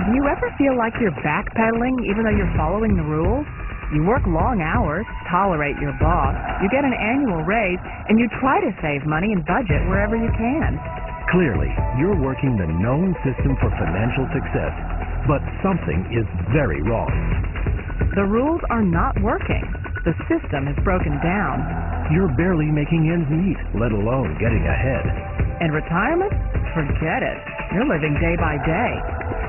Do you ever feel like you're backpedaling even though you're following the rules? You work long hours, tolerate your boss, you get an annual raise, and you try to save money and budget wherever you can. Clearly, you're working the known system for financial success, but something is very wrong. The rules are not working. The system is broken down. You're barely making ends meet, let alone getting ahead. And retirement? Forget it. You're living day by day.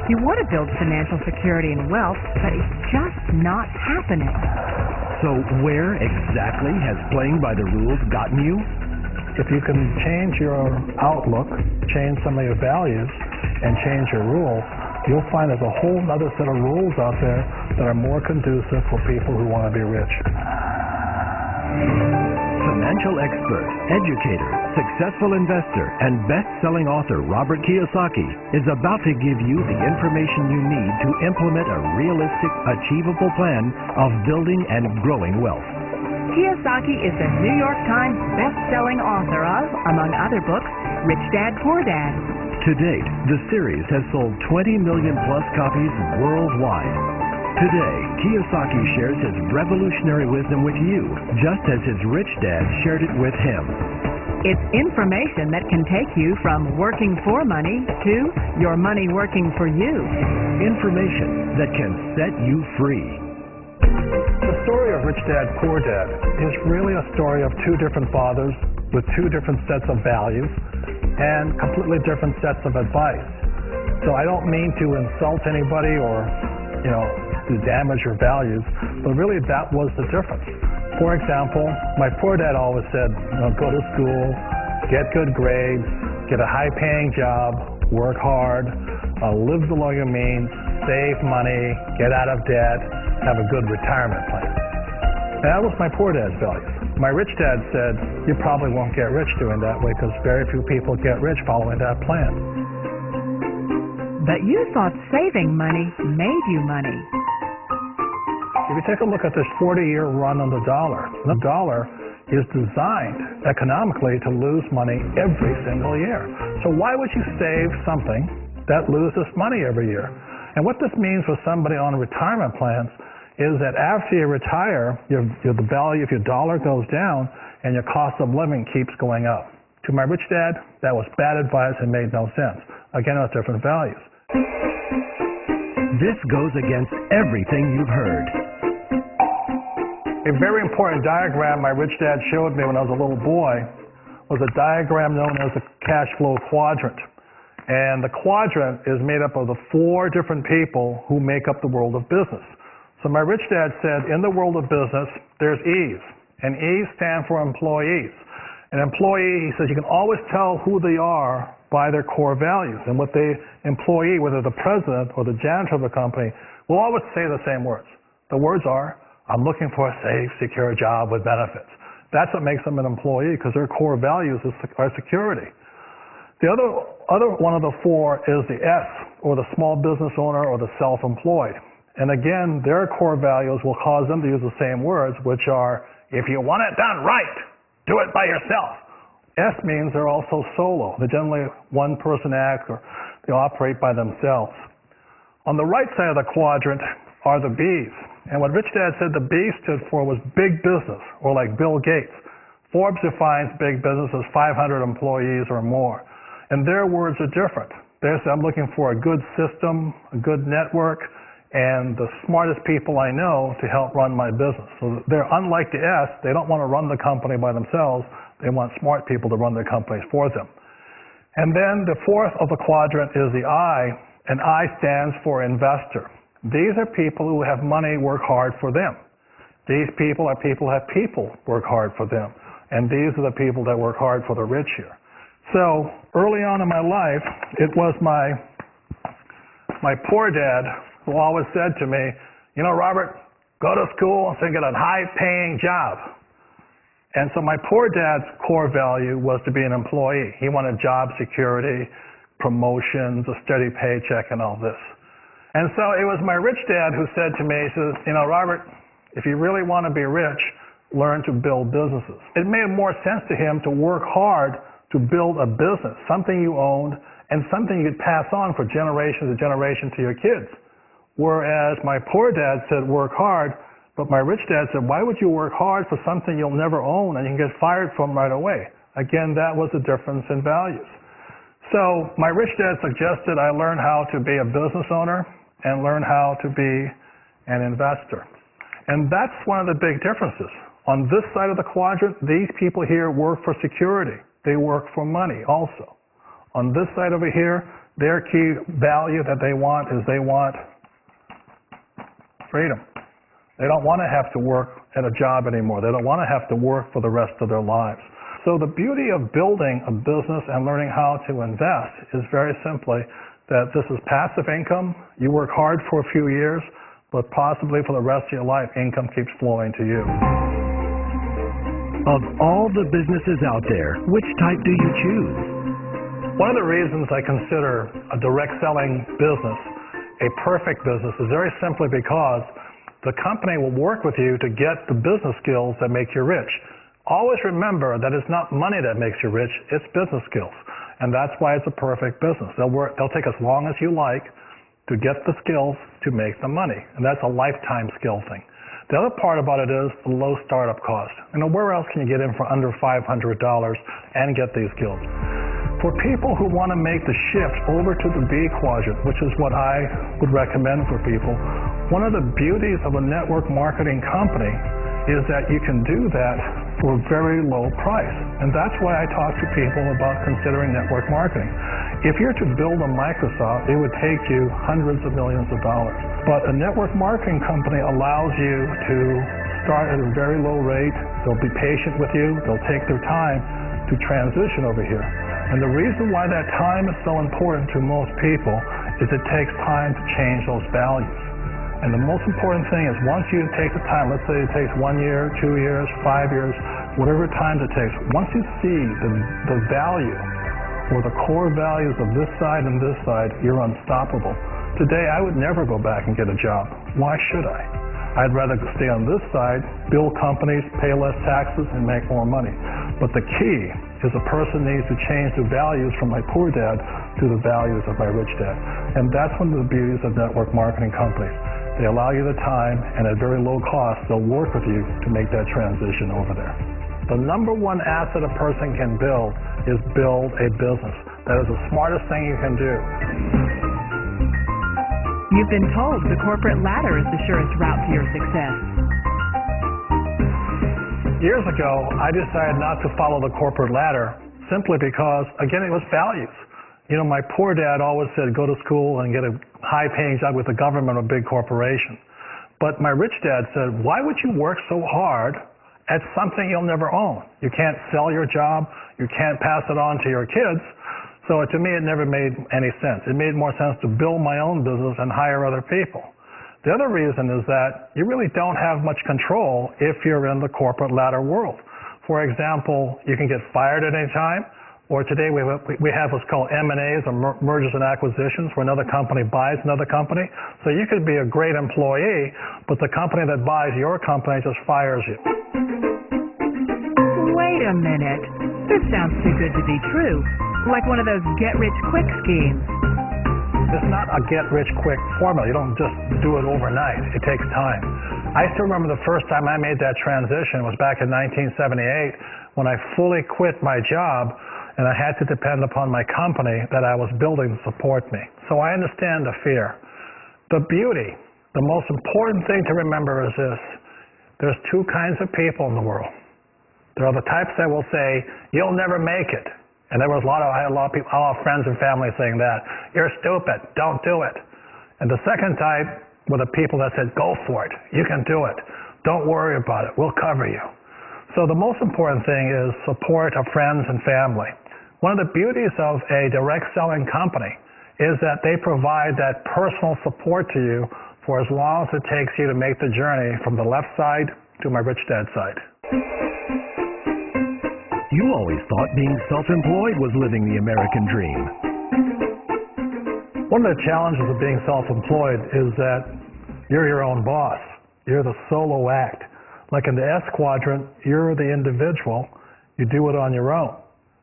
You want to build financial security and wealth, but it's just not happening. So where exactly has playing by the rules gotten you? If you can change your outlook, change some of your values, and change your rules, you'll find there's a whole other set of rules out there that are more conducive for people who want to be rich. Financial expert, educator, successful investor, and best-selling author Robert Kiyosaki is about to give you the information you need to implement a realistic, achievable plan of building and growing wealth. Kiyosaki is the New York Times best-selling author of, among other books, Rich Dad, Poor Dad. To date, the series has sold 20 million-plus copies worldwide. Today, Kiyosaki shares his revolutionary wisdom with you, just as his rich dad shared it with him. It's information that can take you from working for money to your money working for you. Information that can set you free. The story of Rich Dad, Poor Dad is really a story of two different fathers with two different sets of values and completely different sets of advice. So I don't mean to insult anybody or, to damage your values, but really that was the difference. For example, my poor dad always said, go to school, get good grades, get a high-paying job, work hard, live below your means, save money, get out of debt, have a good retirement plan. And that was my poor dad's values. My rich dad said, you probably won't get rich doing that way because very few people get rich following that plan. But you thought saving money made you money. If you take a look at this 40-year run on the dollar is designed economically to lose money every single year. So why would you save something that loses money every year? And what this means for somebody on retirement plans is that after you retire, the value of your dollar goes down and your cost of living keeps going up. To my rich dad, that was bad advice and made no sense. Again, it was different values. This goes against everything you've heard. A very important diagram my rich dad showed me when I was a little boy was a diagram known as the cash flow quadrant. And the quadrant is made up of the four different people who make up the world of business. So my rich dad said, in the world of business, there's E's. And E's stand for employees. An employee, he says, you can always tell who they are by their core values. And what the employee, whether the president or the janitor of the company, will always say the same words. The words are, I'm looking for a safe, secure job with benefits. That's what makes them an employee, because their core values are security. The other one of the four is the S, or the small business owner or the self-employed. And again, their core values will cause them to use the same words, which are, if you want it done right, do it by yourself. S means they're also solo. They're generally one-person act, or they operate by themselves. On the right side of the quadrant are the B's. And what Rich Dad said the B stood for was big business, or like Bill Gates. Forbes defines big business as 500 employees or more. And their words are different. They say, I'm looking for a good system, a good network, and the smartest people I know to help run my business. So they're unlike the S. They don't want to run the company by themselves. They want smart people to run their companies for them. And then the fourth of the quadrant is the I, and I stands for investor. These are people who have money work hard for them. These people are people who have people work hard for them. And these are the people that work hard for the rich here. So early on in my life, it was my poor dad who always said to me, Robert, go to school and get a high-paying job. And so my poor dad's core value was to be an employee. He wanted job security, promotions, a steady paycheck, and all this. And so it was my rich dad who said to me, he says, Robert, if you really want to be rich, learn to build businesses. It made more sense to him to work hard to build a business, something you owned and something you could pass on for generation to generation to your kids. Whereas my poor dad said work hard, but my rich dad said, why would you work hard for something you'll never own and you can get fired from right away? Again, that was the difference in values. So my rich dad suggested I learn how to be a business owner and learn how to be an investor. And that's one of the big differences. On this side of the quadrant, these people here work for security. They work for money also. On this side over here, their key value that they want is they want freedom. They don't want to have to work at a job anymore. They don't want to have to work for the rest of their lives. So the beauty of building a business and learning how to invest is very simply that this is passive income. You work hard for a few years, but possibly for the rest of your life, income keeps flowing to you. Of all the businesses out there, which type do you choose? One of the reasons I consider a direct selling business a perfect business is very simply because the company will work with you to get the business skills that make you rich. Always remember that it's not money that makes you rich, it's business skills. And that's why it's a perfect business. They'll take as long as you like to get the skills to make the money. And that's a lifetime skill thing. The other part about it is the low startup cost. Where else can you get in for under $500 and get these skills? For people who want to make the shift over to the B quadrant, which is what I would recommend for people, one of the beauties of a network marketing company is that you can do that for a very low price. And that's why I talk to people about considering network marketing. If you're to build a Microsoft, it would take you hundreds of millions of dollars. But a network marketing company allows you to start at a very low rate. They'll be patient with you. They'll take their time to transition over here. And the reason why that time is so important to most people is it takes time to change those values. And the most important thing is once you take the time, let's say it takes 1 year, 2 years, 5 years, whatever time it takes, once you see the value or the core values of this side and this side, you're unstoppable. Today, I would never go back and get a job. Why should I? I'd rather stay on this side, build companies, pay less taxes, and make more money. But the key is a person needs to change the values from my poor dad to the values of my rich dad. And that's one of the beauties of network marketing companies. They allow you the time, and at very low cost, they'll work with you to make that transition over there. The number one asset a person can build is build a business. That is the smartest thing you can do. You've been told the corporate ladder is the surest route to your success. Years ago, I decided not to follow the corporate ladder simply because, again, it was values. My poor dad always said, go to school and get a high-paying job with the government or a big corporation. But my rich dad said, why would you work so hard at something you'll never own? You can't sell your job. You can't pass it on to your kids. So to me, it never made any sense. It made more sense to build my own business and hire other people. The other reason is that you really don't have much control if you're in the corporate ladder world. For example, you can get fired at any time. Or today we have what's called M&As, or mergers and acquisitions, where another company buys another company. So you could be a great employee, but the company that buys your company just fires you. Wait a minute. This sounds too good to be true. Like one of those get-rich-quick schemes. It's not a get-rich-quick formula. You don't just do it overnight. It takes time. I still remember the first time I made that transition was back in 1978 when I fully quit my job and I had to depend upon my company that I was building to support me. So I understand the fear. The beauty, the most important thing to remember is this. There's two kinds of people in the world. There are the types that will say, you'll never make it. And I had a lot of people, a lot of friends and family saying that. You're stupid, don't do it. And the second type were the people that said, go for it, you can do it. Don't worry about it, we'll cover you. So the most important thing is support of friends and family. One of the beauties of a direct selling company is that they provide that personal support to you for as long as it takes you to make the journey from the left side to my rich dad side. You always thought being self-employed was living the American dream. One of the challenges of being self-employed is that you're your own boss. You're the solo act. Like in the S quadrant, you're the individual. You do it on your own.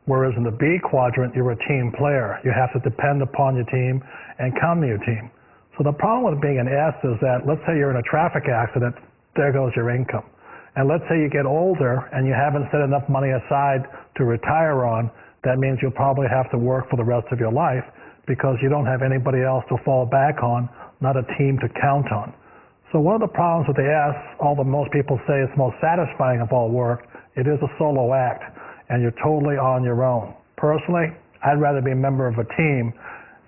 Whereas in the B quadrant, you're a team player. You have to depend upon your team and count on your team. So the problem with being an S is that, let's say you're in a traffic accident, there goes your income. And let's say you get older and you haven't set enough money aside to retire on, that means you'll probably have to work for the rest of your life because you don't have anybody else to fall back on, not a team to count on. So one of the problems with the S, although most people say it's most satisfying of all work, it is a solo act, and you're totally on your own. Personally, I'd rather be a member of a team.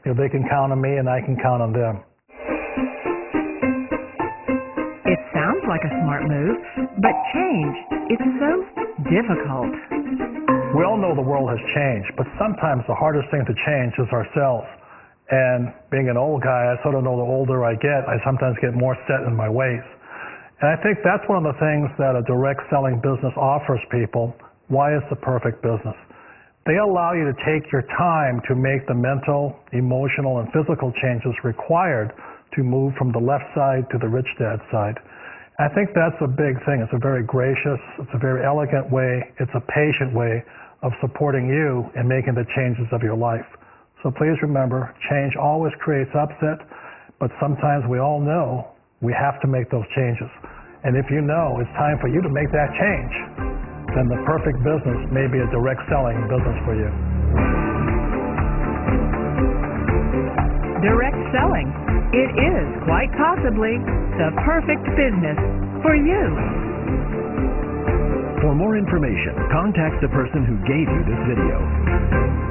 They can count on me and I can count on them. It sounds like a smart move, but change, it's so difficult. We all know the world has changed, but sometimes the hardest thing to change is ourselves. And being an old guy, I sort of know the older I get, I sometimes get more set in my ways. And I think that's one of the things that a direct selling business offers people. Why is the perfect business? They allow you to take your time to make the mental, emotional, and physical changes required to move from the left side to the rich dad side. I think that's a big thing. It's a very gracious, it's a very elegant way, it's a patient way of supporting you in making the changes of your life. So please remember, change always creates upset, but sometimes we all know we have to make those changes. And if you know it's time for you to make that change, then the perfect business may be a direct selling business for you. Direct selling. It is quite possibly the perfect business for you. For more information, contact the person who gave you this video.